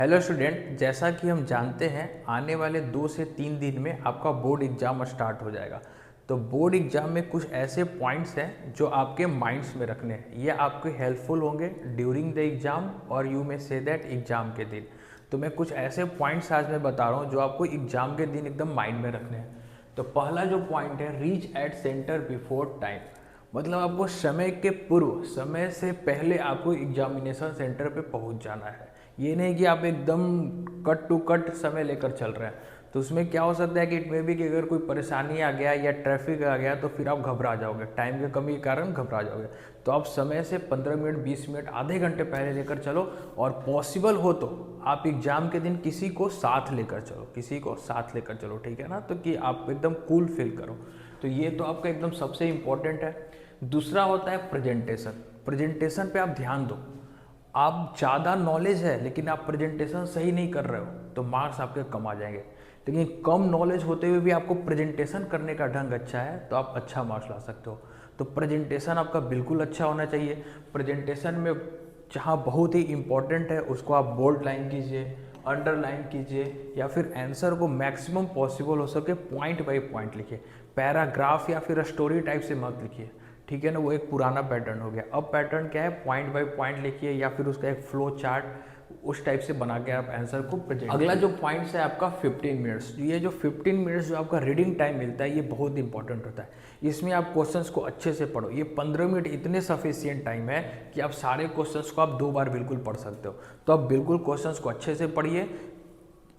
Hello student, जैसा कि हम जानते हैं आने वाले 2 से 3 दिन में आपका बोर्ड एग्ज़ाम स्टार्ट हो जाएगा। तो बोर्ड एग्ज़ाम में कुछ ऐसे पॉइंट्स हैं जो आपके माइंड्स में रखने हैं। ये आपके हेल्पफुल होंगे ड्यूरिंग द एग्ज़ाम और you may say that exam के दिन। तो मैं कुछ ऐसे पॉइंट्स आज मैं बता रहा हूँ जो आपको एग्ज़ाम के दिन एकदम माइंड में रखने हैं। तो पहला जो पॉइंट है, reach at centre before time. मतलब आपको समय के पूर्व, समय से पहले आपको एग्जामिनेशन सेंटर पे पहुंच जाना है। ये नहीं कि आप एकदम कट टू कट समय लेकर चल रहे हैं। तो उसमें क्या हो सकता है कि इट मे बी कि अगर कोई परेशानी आ गया या ट्रैफिक आ गया तो फिर आप घबरा जाओगे, टाइम की कमी के कारण घबरा जाओगे। तो आप समय से 15 मिनट, 20 मिनट, आधे घंटे पहले लेकर चलो। और पॉसिबल हो तो आप एग्जाम के दिन किसी को साथ लेकर चलो, किसी को साथ लेकर चलो, ठीक है ना। तो कि आप एकदम कूल फील करो। तो ये तो आपका एकदम सबसे इम्पोर्टेंट है। दूसरा होता है प्रेजेंटेशन। प्रेजेंटेशन पे आप ध्यान दो। आप ज़्यादा नॉलेज है लेकिन आप प्रेजेंटेशन सही नहीं कर रहे हो तो मार्क्स आपके कम आ जाएंगे। लेकिन कम नॉलेज होते हुए भी आपको प्रेजेंटेशन करने का ढंग अच्छा है तो आप अच्छा मार्क्स ला सकते हो। तो प्रेजेंटेशन आपका बिल्कुल अच्छा होना चाहिए। प्रेजेंटेशन में जहाँ बहुत ही इंपॉर्टेंट है उसको आप बोल्ड लाइन कीजिए, अंडरलाइन कीजिए, या फिर आंसर को मैक्सिमम पॉसिबल हो सके पॉइंट बाई पॉइंट लिखिए। पैराग्राफ या फिर स्टोरी टाइप से मत लिखिए, ठीक है ना। वो एक पुराना पैटर्न हो गया। अब पैटर्न क्या है, पॉइंट बाय पॉइंट लिखिए या फिर उसका एक फ्लो चार्ट उस टाइप से बना के आप आंसर को प्रेजेंट। अगला जो पॉइंट्स है आपका 15 मिनट्स। ये जो 15 मिनट्स जो आपका रीडिंग टाइम मिलता है ये बहुत इंपॉर्टेंट होता है। इसमें आप क्वेश्चंस को अच्छे से पढ़ो। ये 15 मिनट इतने सफिशियंट टाइम है कि आप सारे क्वेश्चंस को आप 2 बार बिल्कुल पढ़ सकते हो। तो आप बिल्कुल क्वेश्चंस को अच्छे से पढ़िए।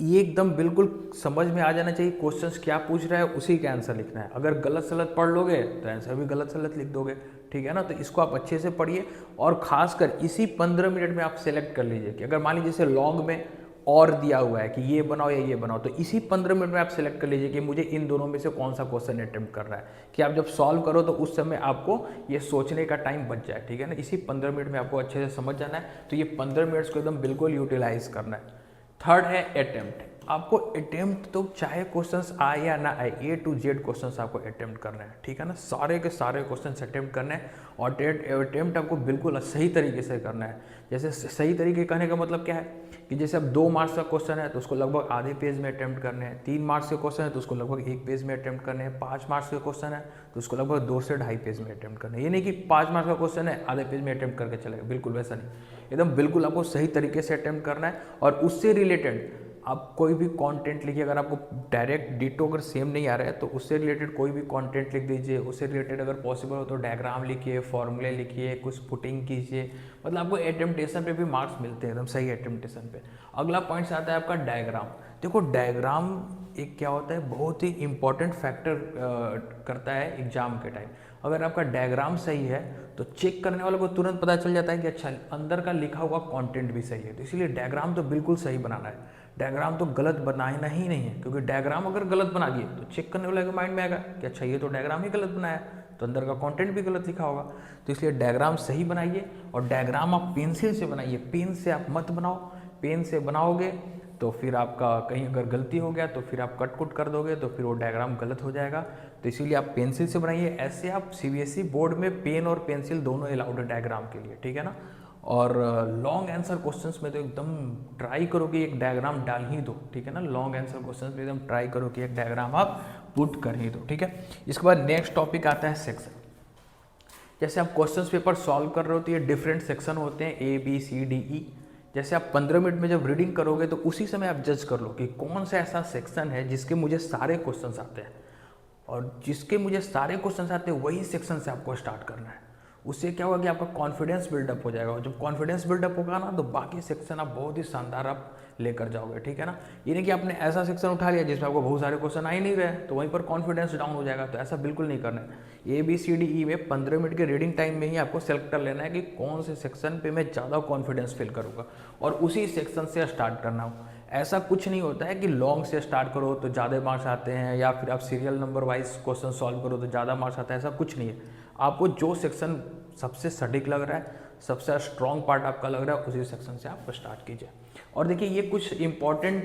ये एकदम बिल्कुल समझ में आ जाना चाहिए क्वेश्चंस क्या पूछ रहा है, उसी का आंसर लिखना है। अगर गलत सलत पढ़ लोगे तो आंसर भी गलत सलत लिख दोगे, ठीक है ना। तो इसको आप अच्छे से पढ़िए और खासकर इसी 15 मिनट में आप सेलेक्ट कर लीजिए कि अगर मान लीजिए जैसे लॉन्ग में और दिया हुआ है कि ये बनाओ या ये बनाओ, तो इसी 15 मिनट में आप सेलेक्ट कर लीजिए कि मुझे इन दोनों में से कौन सा क्वेश्चन अटेम्प्ट कर रहा है, कि आप जब सॉल्व करो तो उस समय आपको ये सोचने का टाइम बच जाए, ठीक है ना। इसी 15 मिनट में आपको अच्छे से समझ जाना है। तो ये 15 मिनट्स को एकदम बिल्कुल यूटिलाइज करना है। थर्ड है अटेम्प्ट। आपको अटेम्प्ट तो चाहे क्वेश्चंस आए या ना आए, ए टू जेड क्वेश्चंस आपको अटेम्प्ट करना है, ठीक है ना। सारे के सारे क्वेश्चंस अटेम्प्ट करने हैं और अटेम्प्ट आपको बिल्कुल सही तरीके से करना है। जैसे सही तरीके कहने का मतलब क्या है कि जैसे अब 2 मार्क्स का क्वेश्चन है तो उसको लगभग आधे पेज में अटेम्प्ट करने हैं। 3 मार्क्स के क्वेश्चन है तो उसको लगभग 1 पेज में अटेम्प्ट करने हैं। 5 मार्क्स के क्वेश्चन है तो उसको लगभग 2 से ढाई पेज में अटेम्प्ट करने हैं। ये नहीं कि 5 मार्क्स का क्वेश्चन है आधे पेज में अटेम्प्ट करके चलेगा, बिल्कुल वैसा नहीं। एकदम बिल्कुल आपको सही तरीके से अटेम्प्ट करना है। और उससे रिलेटेड आप कोई भी कंटेंट लिखिए। अगर आपको डायरेक्ट डिटो अगर सेम नहीं आ रहा है तो उससे रिलेटेड कोई भी कंटेंट लिख दीजिए। उससे रिलेटेड अगर पॉसिबल हो तो डायग्राम लिखिए, फॉर्मूले लिखिए, कुछ पुटिंग कीजिए। मतलब आपको अटेम्प्टेशन पे भी मार्क्स मिलते हैं एकदम सही अटेम्प्टेशन पे। अगला पॉइंट आता है आपका डायग्राम। देखो डायग्राम एक क्या होता है, बहुत ही इंपॉर्टेंट फैक्टर करता है एग्जाम के टाइम। अगर आपका डायग्राम सही है तो चेक करने वालों को तुरंत पता चल जाता है कि अच्छा अंदर का लिखा हुआ कंटेंट भी सही है। तो इसीलिए डायग्राम तो बिल्कुल सही बनाना है। डायग्राम तो गलत बनाना ही नहीं है, क्योंकि डायग्राम अगर गलत बना दिए तो चेक करने वाले के माइंड में आएगा कि अच्छा ये तो डायग्राम ही गलत बनाया तो अंदर का कंटेंट भी गलत लिखा होगा। तो इसलिए डायग्राम सही बनाइए। और डायग्राम आप पेंसिल से बनाइए, पेन से आप मत बनाओ। पेन से बनाओगे तो फिर आपका कहीं अगर गलती हो गया तो फिर आप कट कुट कर दोगे तो फिर वो डायग्राम गलत हो जाएगा। तो इसीलिए आप पेंसिल से बनाइए। ऐसे आप सीबीएसई बोर्ड में पेन और पेंसिल दोनों अलाउड है डायग्राम के लिए, ठीक है ना। और लॉन्ग आंसर क्वेश्चंस में तो एकदम ट्राई करो कि एक डायग्राम डाल ही दो, ठीक है ना। लॉन्ग आंसर क्वेश्चंस में एकदम ट्राई करो कि एक डायग्राम आप पुट कर ही दो, ठीक है। इसके बाद नेक्स्ट टॉपिक आता है सेक्शन। जैसे आप क्वेश्चंस पेपर सॉल्व कर रहे हो तो ये डिफरेंट सेक्शन होते हैं, A B C D E. जैसे आप 15 मिनट में जब रीडिंग करोगे तो उसी समय आप जज कर लो कि कौन सा ऐसा सेक्शन है जिसके मुझे सारे क्वेश्चंस आते हैं, और जिसके मुझे सारे क्वेश्चंस आते हैं वही सेक्शन से आपको स्टार्ट करना है। उससे क्या होगा कि आपका कॉन्फिडेंस बिल्डअप हो जाएगा, और जब कॉन्फिडेंस बिल्डअप होगा ना तो बाकी सेक्शन आप बहुत ही शानदार आप लेकर जाओगे, ठीक है ना। ये नहीं कि आपने ऐसा सेक्शन उठा लिया जिसमें आपको बहुत सारे क्वेश्चन आ ही नहीं रहे तो वहीं पर कॉन्फिडेंस डाउन हो जाएगा। तो ऐसा बिल्कुल नहीं करना है। A B C D E में 15 मिनट के रीडिंग टाइम में ही आपको सेलेक्ट कर लेना है कि कौन से सेक्शन पे मैं ज़्यादा कॉन्फिडेंस फील करूँगा और उसी सेक्शन से स्टार्ट करना हो। ऐसा कुछ नहीं होता है कि लॉन्ग से स्टार्ट करो तो ज़्यादा मार्क्स आते हैं, या फिर आप serial number wise question solve करो तो ज़्यादा मार्क्स आता है, ऐसा कुछ नहीं है। आपको जो सेक्शन सबसे सटीक लग रहा है, सबसे स्ट्रॉन्ग पार्ट आपका लग रहा है, उसी सेक्शन से आप स्टार्ट कीजिए। और देखिए ये कुछ इंपॉर्टेंट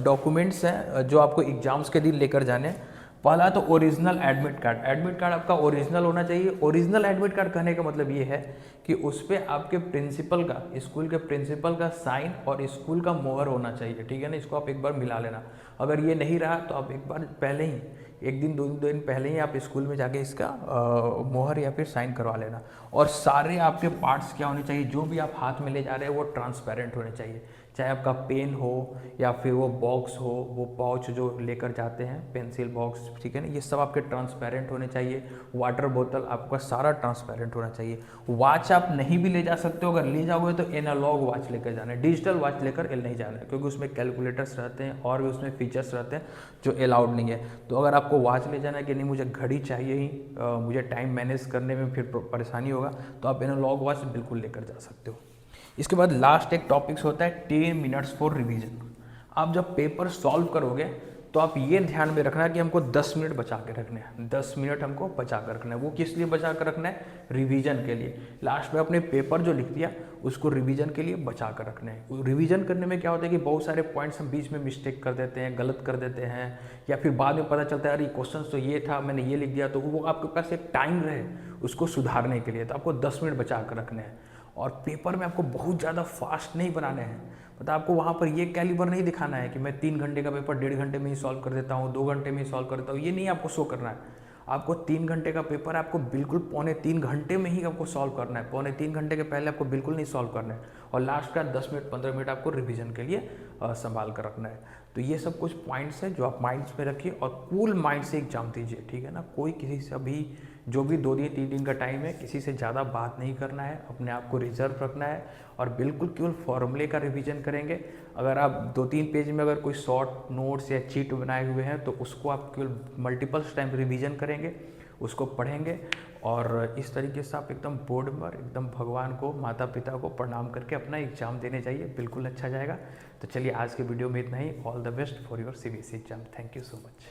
डॉक्यूमेंट्स हैं जो आपको एग्जाम्स के दिन लेकर जाने हैं। पहला तो original admit card. Admit card आपका ओरिजिनल होना चाहिए। ओरिजिनल एडमिट कार्ड कहने का मतलब ये है कि उस पर आपके प्रिंसिपल का, स्कूल के प्रिंसिपल का साइन और स्कूल का मोहर होना चाहिए, ठीक है ना। इसको आप एक बार मिला लेना। अगर ये नहीं रहा तो आप एक बार पहले ही, एक दिन दो दिन पहले ही आप स्कूल में जाके इसका मोहर या फिर साइन करवा लेना। और सारे आपके पार्ट्स क्या होने चाहिए, जो भी आप हाथ में ले जा रहे हैं वो ट्रांसपेरेंट होने चाहिए। चाहे आपका पेन हो या फिर वो बॉक्स हो, वो पाउच जो लेकर जाते हैं, पेंसिल बॉक्स, ठीक है ना, ये सब आपके ट्रांसपेरेंट होने चाहिए। वाटर बोतल आपका सारा ट्रांसपेरेंट होना चाहिए। वॉच आप नहीं भी ले जा सकते हो, अगर ले जाओगे तो एनालॉग वॉच लेकर जाना है, डिजिटल वॉच लेकर नहीं जाना है, क्योंकि उसमें कैलकुलेटर्स रहते हैं और भी उसमें फीचर्स रहते हैं जो अलाउड नहीं है। तो अगर आपको वॉच ले जाना है कि नहीं मुझे घड़ी चाहिए ही, मुझे टाइम मैनेज करने में फिर परेशानी होगा, तो आप एनालॉग वॉच बिल्कुल लेकर जा सकते हो। इसके बाद लास्ट एक टॉपिक्स होता है 10 मिनट्स फॉर रिवीजन। आप जब पेपर सॉल्व करोगे तो आप ये ध्यान में रखना कि हमको 10 मिनट बचा के रखने हैं। 10 मिनट हमको बचा कर रखना है। वो किस लिए बचा कर रखना है? रिवीजन के लिए। लास्ट में अपने पेपर जो लिख दिया उसको रिवीजन के लिए बचा कर रखना है। रिवीजन करने में क्या होता है कि बहुत सारे पॉइंट्स हम बीच में मिस्टेक कर देते हैं, गलत कर देते हैं, या फिर बाद में पता चलता है अरे क्वेश्चन तो ये था, मैंने ये लिख दिया। तो वो आपके पास एक टाइम रहे उसको सुधारने के लिए, तो आपको 10 मिनट बचा कर रखने हैं। और पेपर में आपको बहुत ज़्यादा फास्ट नहीं बनाने हैं। मतलब आपको वहाँ पर ये कैलिबर नहीं दिखाना है कि मैं 3 घंटे का पेपर 1.5 घंटे में ही सॉल्व कर देता हूँ, 2 घंटे में ही सॉल्व कर देता हूँ, ये नहीं आपको शो करना है। आपको 3 घंटे का पेपर आपको बिल्कुल 2.25 घंटे में ही आपको सॉल्व करना है। 2.25 घंटे के पहले आपको बिल्कुल नहीं सॉल्व करना है। और लास्ट का 10 मिनट 15 मिनट आपको रिवीजन के लिए संभाल कर रखना है। तो ये सब कुछ पॉइंट्स हैं जो आप माइंड्स में रखिए और कूल माइंड से एग्जाम दीजिए, ठीक है ना। कोई किसी से अभी जो भी 2 दिन 3 दिन का टाइम है, किसी से ज़्यादा बात नहीं करना है, अपने आप को रिजर्व रखना है और बिल्कुल केवल फॉर्मूले का रिवीजन करेंगे। अगर आप 2-3 पेज में अगर कोई शॉर्ट नोट्स या चीट बनाए हुए हैं तो उसको आप केवल मल्टीपल्स टाइम रिवीजन करेंगे, उसको पढ़ेंगे और इस तरीके से आप एकदम बोर्ड पर एकदम भगवान को, माता पिता को प्रणाम करके अपना एग्ज़ाम देने जाइए, बिल्कुल अच्छा जाएगा। तो चलिए आज के वीडियो में इतना ही। All the best for your CBSE exam. Thank you so much.